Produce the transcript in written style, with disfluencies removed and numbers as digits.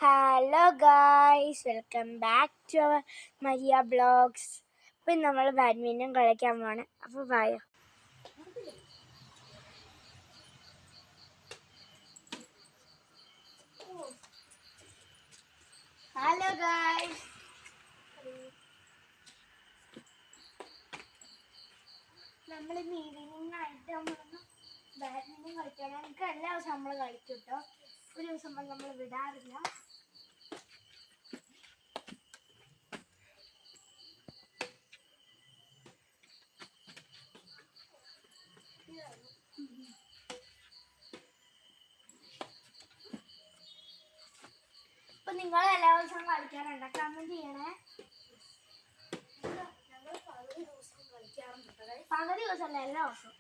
Hello guys, welcome back to our Maria blogs. ഇപ്പം നമ്മൾ badminton കളിക്കാൻ പോവാണ്. അപ്പോൾ വായോ. ഹലോ ഗായ്സ്, നമ്മൾ ഈവനിങ് ആയിട്ട് നമ്മളൊന്ന് ബാഡ്മിൻ്റൺ കളിക്കാൻ. ഞങ്ങൾക്ക് എല്ലാ ദിവസവും നമ്മൾ കളിക്കും കേട്ടോ. ഒരു ദിവസം നമ്മൾ വിടാറില്ല. അപ്പൊ നിങ്ങൾ എല്ലാ ദിവസവും കളിക്കാറുണ്ടോ? കമന്റ് ചെയ്യണേ. ഞങ്ങൾ പകുതി ദിവസം കളിക്കാറുണ്ട്. പകുതി ദിവസമല്ല, എല്ലാ ദിവസവും.